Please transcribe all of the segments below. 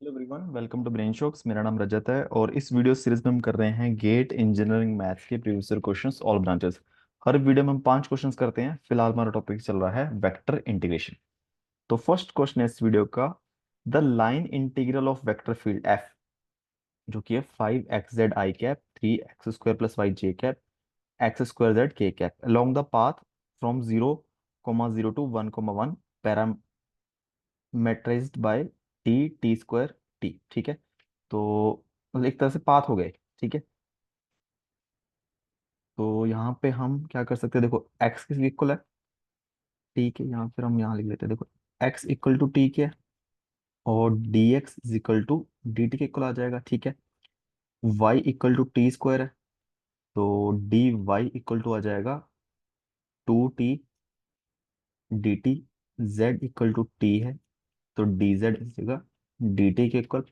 Hello everyone, welcome to brain shocks. मेरा नाम रजत है और इस वीडियो सीरीज में हम कर रहे हैं गेट इंजीनियरिंग मैथ्स के previous year questions all branches. हर वीडियो में हम 5 क्वेश्चंस करते हैं। फिलहाल हमारा टॉपिक चल रहा है वेक्टर इंटीग्रेशन। तो फर्स्ट क्वेश्चन है इस वीडियो का, the line integral of vector field F, जो कि है 5xz i cap 3x² + y j cap x² z k cap along the path from 0,0 to 1,1 parametrized by t t. ठीक है, तो मतलब एक तरह से पाथ हो गए। ठीक है, तो यहाँ पे हम क्या कर सकते हैं, देखो एक्स किस इक्वल है, टी के। यहाँ फिर हम यहाँ लिख लेते हैं, देखो एक्स इक्वल टू टी के और d x is equal to d t के इक्वल आ जाएगा। ठीक है, y equal to t square है, तो डी वाई इक्वल टू आ जाएगा 2t d t. Z equal to t है, तो डी जेड इस जगह डी टी के इक्वल।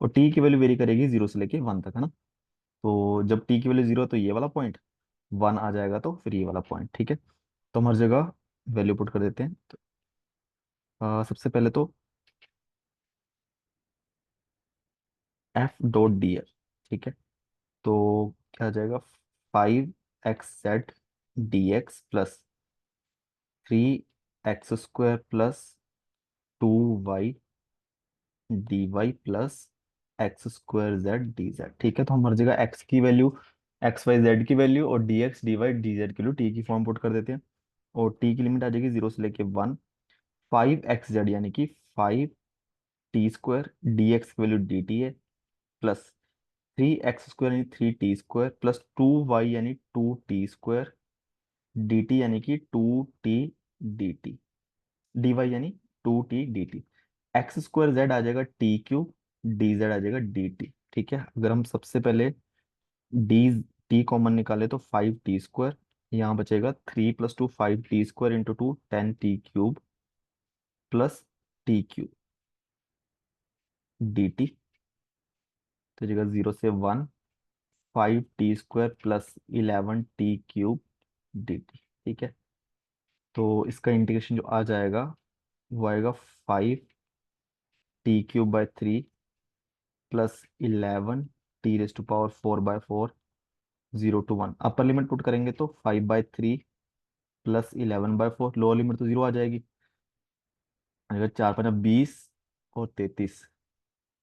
और टी की वैल्यू वेरी करेगी 0 से लेके 1 तक, है ना। तो जब टी की वैल्यू 0 तो ये वाला पॉइंट, 1 आ जाएगा तो फिर ये वाला पॉइंट। ठीक है, तो हम हर जगह वैल्यू पुट कर देते हैं। तो सबसे पहले तो एफ डॉट डी एफ। ठीक है, तो क्या आ जाएगा, 5xz dx + 3x² + 2y dy +x² z dz। ठीक है, तो हम हर जगह x की वैल्यू, एक्स वाई जेड की वैल्यू और d x d y d z की वैल्यू टी की फॉर्म पुट कर देते हैं। और टी की लिमिट आ जाएगी 0 से लेके 1। 5xz यानी कि 5t² डी एक्स की वैल्यू डी टी है, प्लस 3x² यानी 3t² +2y यानी 2t² डी टी यानी कि 2t d T, D Y यानी 2t d T. x² z आ जाएगा t³ डी जेड आ जाएगा डी टी। ठीक है, अगर हम सबसे पहले डी टी कॉमन निकाले तो 5t², यहाँ बचेगा 3 + 2 5t² into 2 10t³ +t³ D T. तो जगह 0 से 1 5t² +11t³ डी टी। ठीक है, तो इसका इंटीग्रेशन जो आ जाएगा वो आएगा 5t³ / 3 +11t⁴/4 0 to 1। Upper limit put करेंगे तो 5/3 +11/4, लोअर लिमिट तो 0 आ जाएगी। अगर 4×5 = 20 और 33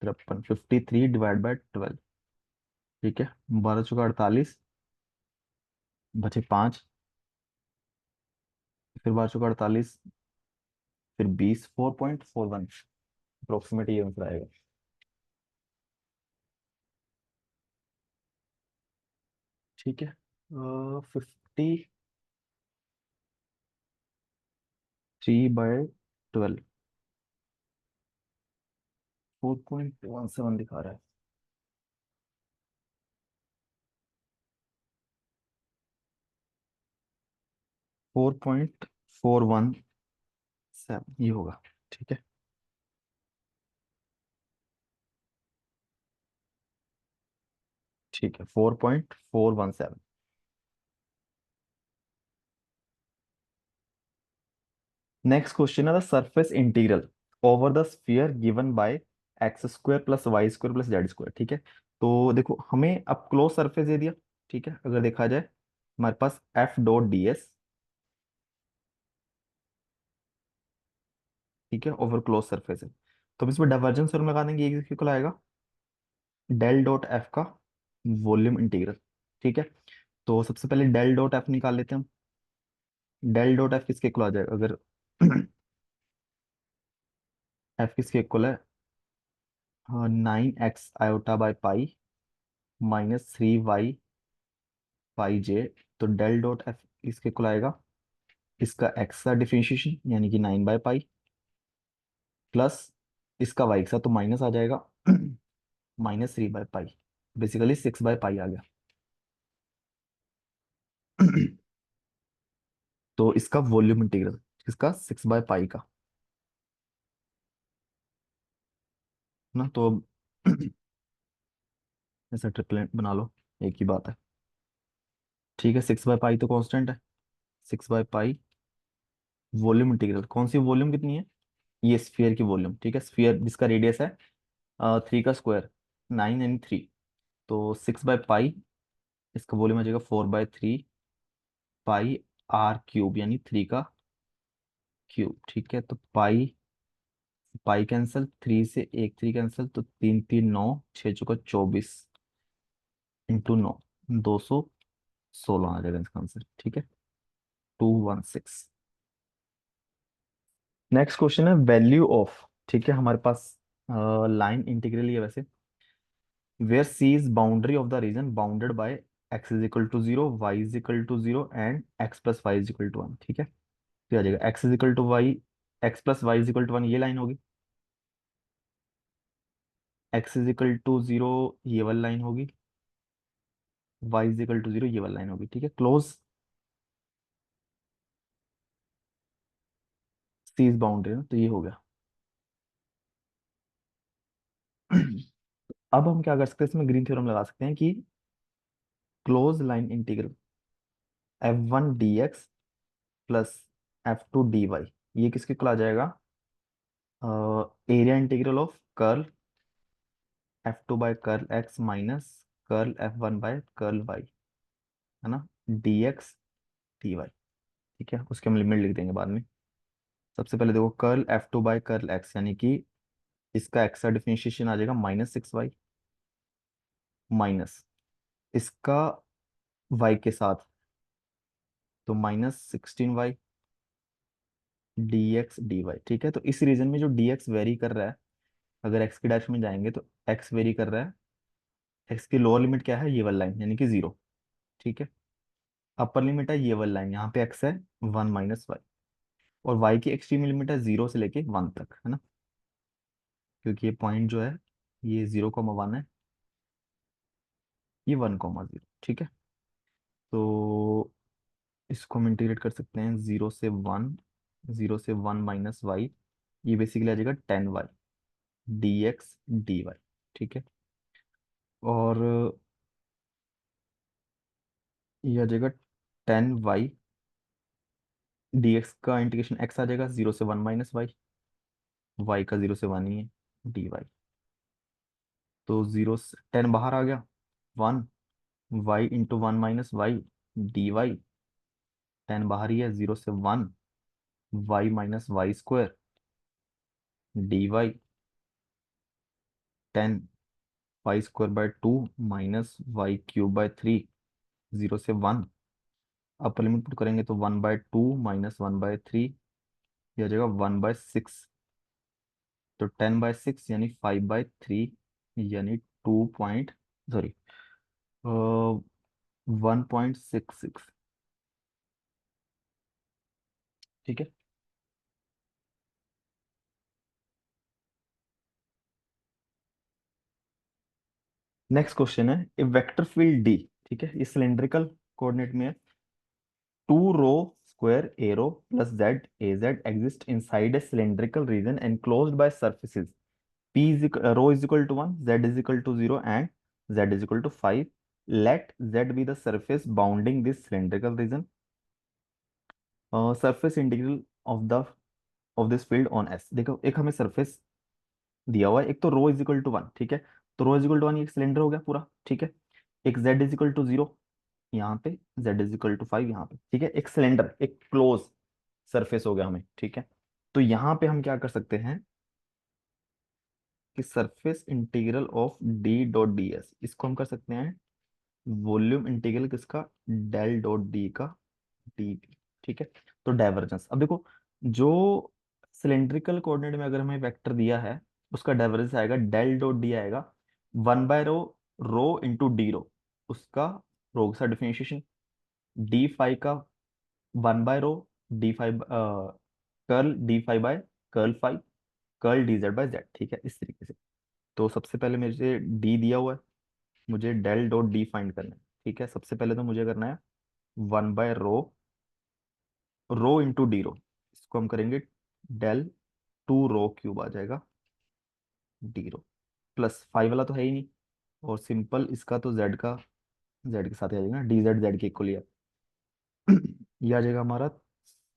53 53 ÷ 12। ठीक है, 12×4 = 48, बचे 5, फिर 12×4 = 48, फिर 20 4.41 अप्रोक्सीमेट ये आंसर आएगा। ठीक है, 53/12 4.17 दिखा रहा है। 4.417 ये होगा। ठीक है, ठीक है, 4.417। नेक्स्ट क्वेश्चन है, the surface integral over the sphere given by x² + y² + z²। ठीक है, तो देखो हमें अब क्लोज सरफेस दे दिया। ठीक है, अगर देखा जाए हमारे पास एफ डॉट डी एस, ठीक है, ओवर क्लोज सरफेस है, तो हम इसमें डाइवर्जेंस थ्योरम लगा देंगे। ये इक्वल आएगा डेल डॉट एफ का वॉल्यूम इंटीग्रल। ठीक है, तो सबसे पहले डेल डॉट एफ निकाल लेते हैं हम। डेल डॉट एफ किसके इक्वल आ जाएगा, अगर एफ किसके इक्वल है, 9x i/पाई -3y/j। तो डेल डॉट एफ इसके इक्वल आएगा, इसका एक्स का डिफरेंशिएशन यानी कि 9/पाई प्लस इसका वाई का, तो माइनस आ जाएगा -3/पाई, बेसिकली 6/पाई आ गया। तो इसका वॉल्यूम इंटीग्रल, इसका 6/पाई का, ना तो ऐसा ट्रिपलेट बना लो, एक ही बात है। ठीक है, 6/पाई तो कांस्टेंट है, 6/पाई वॉल्यूम इंटीग्रल। कौन सी वॉल्यूम कितनी है, ये स्फीयर की वॉल्यूम। ठीक है, स्फीयर जिसका रेडियस है थ्री का स्क्वायर 9 यानी 3, तो 6/पाई, इसका वॉल्यूम आ जाएगा 4/3 पाई आर क्यूब यानी 3 का क्यूब। ठीक है, तो पाई पाई कैंसिल, 3 से एक 3 कैंसिल, तो 3 3 9, 6 चौका 24 इंटू 9, 216 आ जाएगा इसका आंसर। ठीक है, 216। नेक्स्ट क्वेश्चन है वैल्यू ऑफ। ठीक है, हमारे पास लाइन इंटीग्रल ही है वैसे। Where C is boundary of the region bounded by x is equal to zero, y is equal to zero and x plus y is equal to one. ठीक है, तो आ जाएगा x is equal to y, x plus y is equal to one, ये line होगी। X is equal to zero, ये वाली line होगी। Y is equal to zero, ये वाली लाइन होगी। ठीक है, क्लोज। सी इज बाउंड्री ना, तो ये हो गया। अब हम क्या कर सकते हैं, इसमें ग्रीन थ्योरम लगा सकते हैं कि close line integral f1 dx plus f2 dy, ये किसके इक्वल आ जाएगा, area integral of curl f2 by curl x minus curl f1 by curl y, है ना, dx dy। ठीक है, उसके हम लिमिट लिख देंगे बाद में। सबसे पहले देखो curl f2 by curl x, यानी कि इसका x का डिफरेंशिएशन आ जाएगा -6y माइनस इसका y के साथ, तो -16y dx dy। ठीक है, तो इस रीजन में जो dx वेरी कर रहा है, अगर x की डायरेक्शन में जाएंगे तो x वेरी कर रहा है। x की लोअर लिमिट क्या है, ये वाली लाइन यानी कि 0। ठीक है, अपर लिमिट है ये वाली लाइन, यहाँ पे x है 1 - y, और y की एक्सट्रीम लिमिट है 0 से लेके 1 तक, है ना, क्योंकि ये पॉइंट जो है ये 0, 1 है, ये 1, 0। ठीक है, तो इसको हम इंटीग्रेट कर सकते हैं 0 से 1, 0 से 1 माइनस वाई, ये बेसिकली आ जाएगा 10y dx dy। ठीक है, और ये आ जाएगा 10y, dx का इंटीग्रेशन x आ जाएगा 0 से 1 माइनस वाई, y का 0 से 1 ही है dy। तो 10 बाहर आ गया, 1, y इंटू 1 - y dy, 10 बाहर ही है, 0 से 1 y minus y square dy, 10 y² by 2 minus y³ by 3, 0 से 1। अपर लिमिट पुट करेंगे तो 1/2 माइनस 1/3, ये आ जाएगा 1/6। तो 10/6 यानी 5/3, यानी 2 पॉइंट, सॉरी, 1.66। ठीक है, नेक्स्ट क्वेश्चन है ए वेक्टर फील्ड डी। ठीक है, ये सिलेंड्रिकल कोऑर्डिनेट में है। 2 rho square arrow plus Z A Z exist inside a cylindrical region enclosed by surfaces p is rho is equal to 1, z is equal to 0 and z is equal to 5। Let z be the surface bounding this cylindrical region। Surface integral of this field on S. देखो, एक हमें surface दिया हुआ है, एक तो रो is equal to 1। ठीक है, तो रो इज इक्वल टू 1 एक सिलेंडर हो गया पूरा। ठीक है, एक z इज इक्वल टू 0 यहाँ पे, z इज इक्वल टू 5 यहाँ पे। ठीक है, एक सिलेंडर, एक क्लोज सरफेस हो गया हमें। ठीक है, तो यहाँ पे हम क्या कर सकते हैं कि surface integral of D dot D S, इसको हम कर सकते हैं वॉल्यूम इंटीग्रल किसका, डेल डॉट डी का डी टी। ठीक है, तो डाइवर्जेंस, अब देखो, जो सिलेंड्रिकल कोऑर्डिनेट में अगर हमें वेक्टर दिया है, उसका डाइवर्जेंस आएगा डेल डॉट डी आएगा 1/रो, रो इंटू डी रो, उसका रो का डिफरेंशिएशन, डी फाइव का 1/रो, D phi curl D phi by curl phi, curl D Z by Z. ठीक है, इस तरीके से। तो सबसे पहले मुझे डी दिया हुआ है, मुझे डेल डॉट डी फाइंड करना है। ठीक है, सबसे पहले तो मुझे करना है 1/रो, रो इंटू डी रो, इसको हम करेंगे डेल 2 रो क्यूब आ जाएगा डी रो, प्लस 5 वाला तो है ही नहीं, और सिंपल इसका तो जेड के साथ ही आ जाएगा, डी जेड जेड के इक्वल ही है। ये आ जाएगा हमारा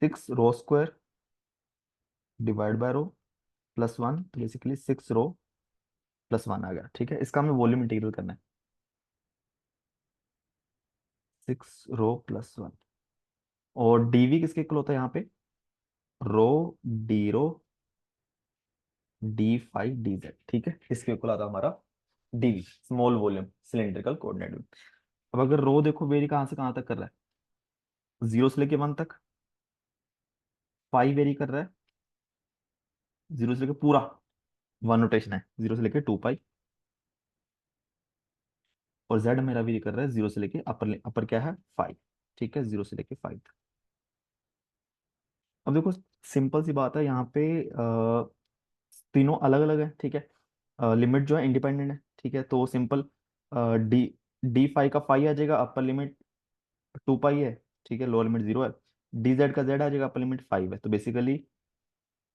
6 rho square divide by rho plus 1, तो बेसिकली 6 रो प्लस वन आ गया, ठीक है। इसका हमें वॉल्यूम इंटीग्रल करना है। 6 रो प्लस वन। और डीवी किसके इक्वल होता है यहाँ पे? Rho d rho d five d z, ठीक है। इसके इक्वल आता है हमारा डीवी, स्मॉल वॉल्यूम सिलेंड्रिकल कोऑर्डिनेट। अब अगर रो देखो वेरी कहाँ से कहाँ तक कर रहा है, 0 से लेके 1 तक। पाई वेरी कर रहा है 0 से लेके पूरा, वन रोटेशन है 0 से लेके 2 पाई। और जेड मेरा वेरी कर रहा है 0 से लेके अपर, अपर क्या है 5, ठीक है, 0 से लेके 5। अब देखो सिंपल सी बात है यहाँ पे, तीनों अलग अलग है, ठीक है। लिमिट जो है इंडिपेंडेंट है, ठीक है। तो सिंपल, डी डी फाइव का फाइव आ जाएगा, अपर लिमिट 2 पाई है, ठीक है, लोअर लिमिट 0 है। डी जेड का जेड आ जाएगा, अपर लिमिट 5 है। तो बेसिकली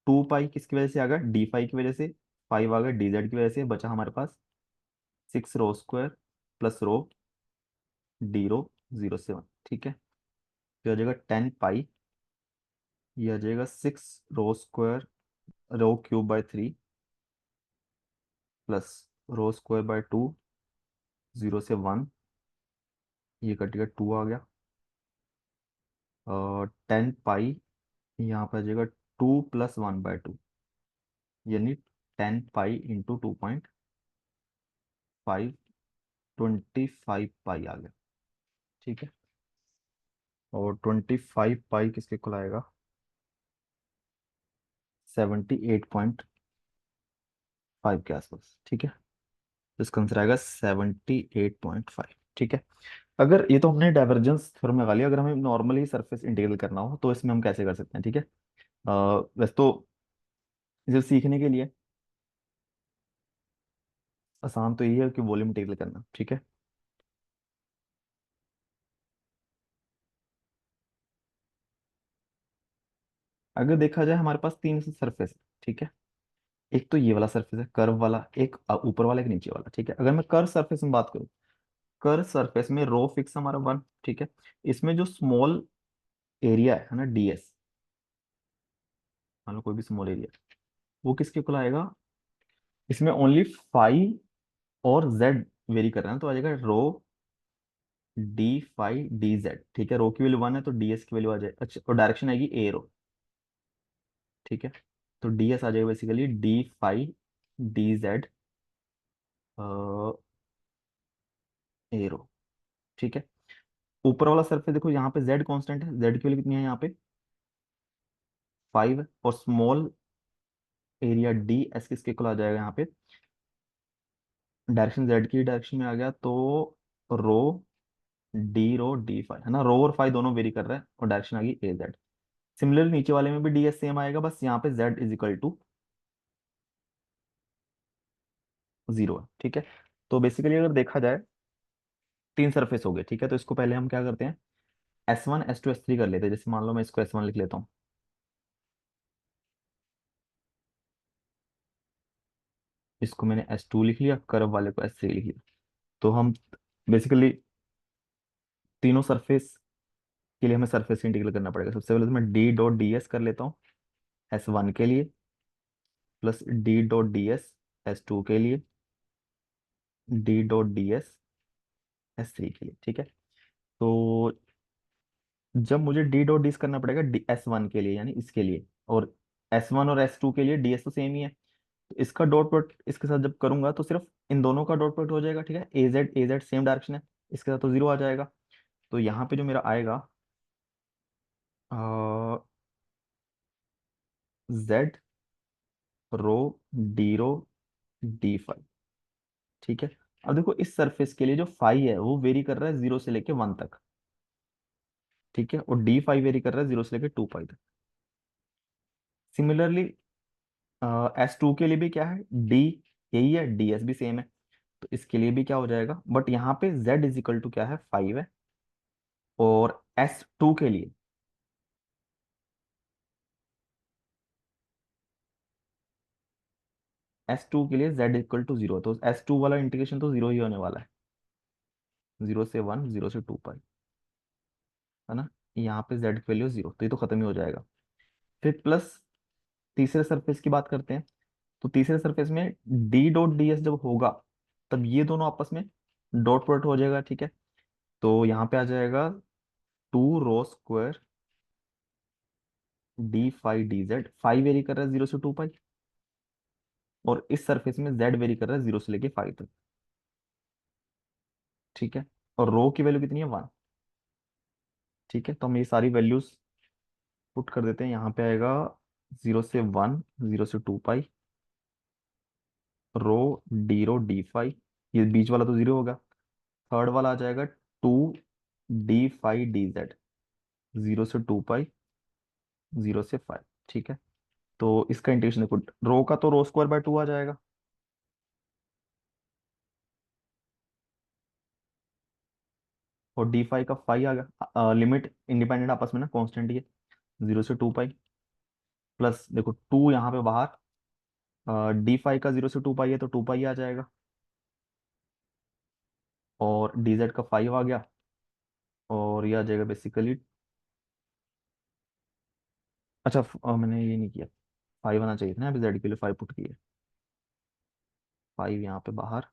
2 पाई किसकी वजह से आ गया? डी फाइव की वजह से। 5 आ गया डी जेड की वजह से। बचा हमारे पास 6 रो स्क्वायर प्लस रो डी रो 0 से 1, ठीक है। तो आ जाएगा 10 पाई, ये आ जाएगा 6 rho square rho cube by 3 plus rho square by 2, 0 से 1, ये कट गया 2 आ गया। और 10 पाई, यहाँ पे आ जाएगा 2 + 1/2, यानी 10 पाई × 2.5, 25 पाई आ गया, ठीक है। और 25 पाई किसके इक्वल आएगा? 78.5 के आसपास, ठीक है। तो इसका आंसर आएगा 78.5, ठीक है। अगर ये तो हमने डाइवर्जेंस थ्योरम लगा लिया, अगर हमें नॉर्मली सरफेस इंटीग्रल करना हो तो इसमें हम कैसे कर सकते हैं, ठीक है। वैसे तो इसे सीखने के लिए आसान तो यही है कि वॉल्यूम इंटीग्रल करना, ठीक है। अगर देखा जाए हमारे पास तीन सरफेस है, ठीक है। एक तो ये वाला सरफेस है कर्व वाला, एक ऊपर वाला, एक नीचे वाला, ठीक है। अगर मैं कर्व सरफेस में बात करूँ, कर्व सरफेस में रो फिक्स हमारा 1, ठीक है। इसमें जो स्मॉल एरिया है ना, डीएस, मान लो कोई भी स्मॉल एरिया, वो किसके इक्वल आएगा? इसमें ओनली फाइव और जेड वेरी कर रहे हैं, तो आ जाएगा रो d5 dz, ठीक है। रो की वैल्यू 1 है तो डीएस की वैल्यू आ जाए, अच्छा, और डायरेक्शन आएगी ए रो, ठीक है। तो डीएस आ जाएगा बेसिकली d5 dz ए रो, ठीक है। ऊपर वाला सरफेस देखो, यहाँ पे जेड कांस्टेंट है, जेड की वैल्यू कितनी है यहाँ पे? 5 है। और स्मॉल एरिया डी एस किसके इक्वल आ जाएगा यहाँ पे? डायरेक्शन जेड की डायरेक्शन में आ गया, तो रो डी फाइव है ना, रो और फाइव दोनों वेरी कर रहा है, और डायरेक्शन आ गई ए जेड। सिमिलरली नीचे वाले में भी डी एस सेम आएगा, बस यहाँ पे जेड इज इक्वल टू 0 है, ठीक है। तो बेसिकली अगर देखा जाए, तीन सरफेस हो गए, ठीक है। तो इसको पहले हम क्या करते हैं, S1 S2 S3 कर लेते हैं। जैसे मान लो मैं इसको S1 लिख लेता हूँ, इसको मैंने S2 लिख लिया, कर्व वाले को S3 लिख लिया। तो हम बेसिकली तीनों सरफेस के लिए हमें सरफेस इंटीग्रल करना पड़ेगा। सबसे पहले तो मैं डी डॉट डी एस कर लेता हूँ S1 के लिए, plus D dot D S S2 के लिए, D dot D S S3 के लिए, ठीक है। तो जब मुझे डी डॉट डी एस करना पड़ेगा डी S1 के लिए, यानी इसके लिए, और S1 और S2 के लिए डी एस तो सेम ही है, तो इसका डॉट प्रोडक्ट इसके साथ जब करूंगा तो सिर्फ इन दोनों का डॉट प्रोडक्ट हो जाएगा, ठीक है। ए जेड सेम डायरेक्शन है, इसके साथ तो 0 आ जाएगा। तो यहाँ पे जो मेरा आएगा, जेड रो डी रो D5, ठीक है। अब देखो इस सरफेस के लिए जो फाई है वो वेरी कर रहा है 0 से लेके 1 तक, ठीक है। और D5 वेरी कर रहा है 0 से लेके 2 पाई तक। सिमिलरली S2 के लिए भी क्या है, डी यही है, डी एस भी सेम है। तो इसके लिए भी क्या हो जाएगा, बट यहाँ पे Z इज इक्वल टू क्या है 5 है। और S2 के लिए, S2 के लिए Z इक्वल टू 0, तो S2 वाला इंटीग्रेशन तो 0 ही होने वाला है, 0 से 1, 0 से 2 पाई, है ना। यहाँ पे Z की वैल्यू 0, तो ये तो खत्म ही हो जाएगा। फिर प्लस तीसरे सरफेस की बात करते हैं। तो तीसरे सरफेस में डी डॉट डी एस जब होगा, तब ये दोनों आपस में डॉट प्रोडक्ट हो जाएगा, ठीक है। तो यहाँ पे आ जाएगा 2 ρ² D phi D Z, phi vary कर रहा है 0 से 2 पाई, और इस सरफेस में जेड वेरी कर रहा है 0 से लेके 5 तक, ठीक है। और रो की वैल्यू कितनी है, 1, ठीक है। तो हम ये सारी वैल्यूज पुट कर देते हैं। यहाँ पे आएगा 0 से 1, 0 से 2 पाई, रो डी फाई, ये बीच वाला तो 0 होगा। थर्ड वाला आ जाएगा 2 डी फाई डी जेड, 0 से 2 पाई, 0 से 5, ठीक है। तो इसका इंटीग्रेशन देखो, रो का तो ρ² बाय 2 आ जाएगा, और डी फाई का फाई आ गया। लिमिट इंडिपेंडेंट आपस में ना कांस्टेंट ही है, 0 से 2 पाई, प्लस देखो 2 यहाँ पे बाहर, डी फाई का 0 से 2 पाई है तो 2 पाई आ जाएगा, और डी जेड का 5 आ गया, और ये आ जाएगा बेसिकली। अच्छा, मैंने ये नहीं किया, 5 आना चाहिए था ना, अभी जेड के लिए 5 पुट किया, 5 यहाँ पे बाहर,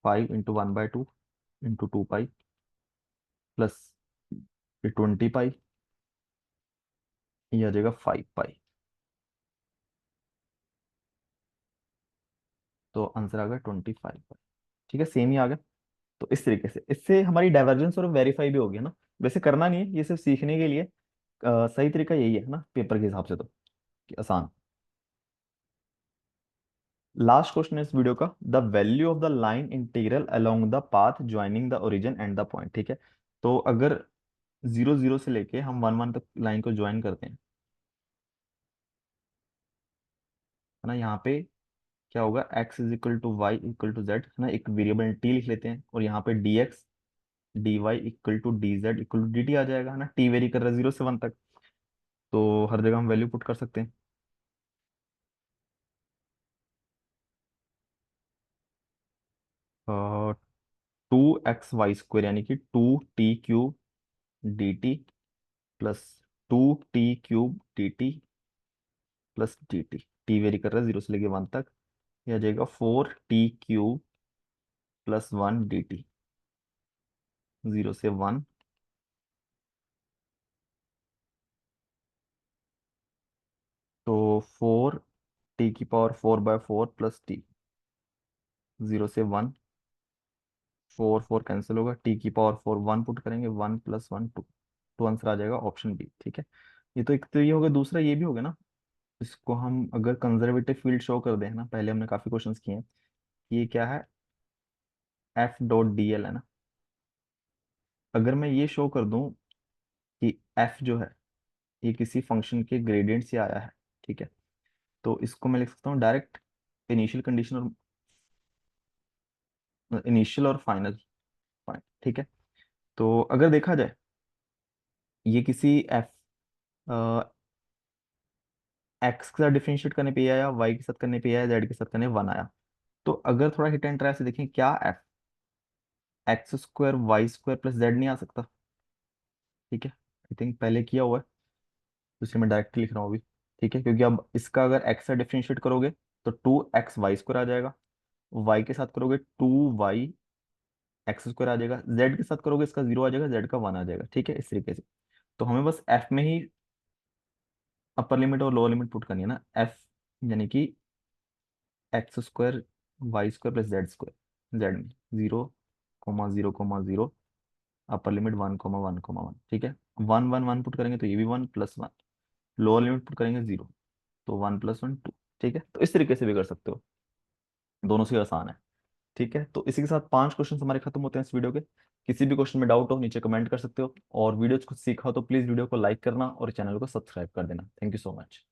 5 × 1/2 × 2 पाई, प्लस 20 पाई, ये आ जाएगा 5 पाई। तो आंसर आ गया 25 पाई, ठीक है, सेम ही आ गया। तो इस तरीके से इससे हमारी डाइवर्जेंस और वेरीफाई भी हो गया ना। वैसे करना नहीं है, ये सिर्फ सीखने के लिए। सही तरीका यही है ना पेपर के हिसाब से तो, कि आसान। लास्ट क्वेश्चन इस वीडियो का, the value of the line integral along the path joining the origin and the point, ठीक है। तो अगर 0 0 से लेके हम 1 1 तक लाइन को ज्वाइन करते हैं, है ना, यहाँ पे क्या होगा, x = y = z, है ना, एक वेरिएबल t लिख लेते हैं, और यहाँ पे dx dy = dz = dt आ जाएगा, है ना। t वेरी कर रहा है 0 से 1 तक, तो हर जगह हम वैल्यू पुट कर सकते हैं। 2xy² यानी कि 2t³ dt plus 2t³ dt, T very कर रहा है 0 से लेके 1 तक, यह आ जाएगा 4t³ + 1 dt, 0 से 1, तो 4t⁴ प्लस टी, 0 से 1, 4 4 कैंसिल होगा, t⁴ 1 पुट करेंगे, 1 + 1 2, तो आंसर आ जाएगा ऑप्शन बी, ठीक है। ये तो एक तो ये हो गया, दूसरा ये भी हो गया ना, इसको हम अगर कंजर्वेटिव फील्ड शो कर दें, है ना, पहले हमने काफी क्वेश्चंस किए हैं। ये क्या है, F.dl, है ना। अगर मैं ये शो कर दूं कि f जो है ये किसी फंक्शन के ग्रेडियंट से आया है, ठीक है, तो इसको मैं लिख सकता हूँ डायरेक्ट इनिशियल कंडीशन और इनिशियल और फाइनल पॉइंट, ठीक है। तो अगर देखा जाए, ये किसी एफ एक्स के साथ डिफरेंशिएट करने पे आया, वाई के साथ करने पे आया, जेड के साथ करने 1 आया। तो अगर थोड़ा हिट एंड ट्राई से देखें, क्या एफ x² y² + z नहीं आ सकता, ठीक है। आई थिंक पहले किया हुआ है, तो इसलिए मैं डायरेक्ट लिख रहा हूँ अभी, ठीक है। क्योंकि अब इसका अगर x से डिफरेंशिएट करोगे तो 2x y² आ जाएगा, y के साथ करोगे 2y x² आ जाएगा, z के साथ करोगे इसका 0 आ जाएगा, z का 1 आ जाएगा, ठीक है, इस तरीके से। तो हमें बस f में ही अपर लिमिट और लोअर लिमिट पुट करनी है ना, f यानी कि x² y² + z², z में 0 0 0 अपर लिमिट 1 1 1, ठीक है। 1 1 1 पुट करेंगे तो ये भी 1 + 1, लोअर लिमिट पुट करेंगे 0, तो 1 + 1 2, ठीक है। तो इस तरीके से भी कर सकते हो, दोनों से आसान है, ठीक है। तो इसी के साथ 5 क्वेश्चन हमारे खत्म होते हैं इस वीडियो के। किसी भी क्वेश्चन में डाउट हो नीचे कमेंट कर सकते हो, और वीडियो कुछ सीखा हो तो प्लीज वीडियो को लाइक करना और चैनल को सब्सक्राइब कर देना। Thank you so much.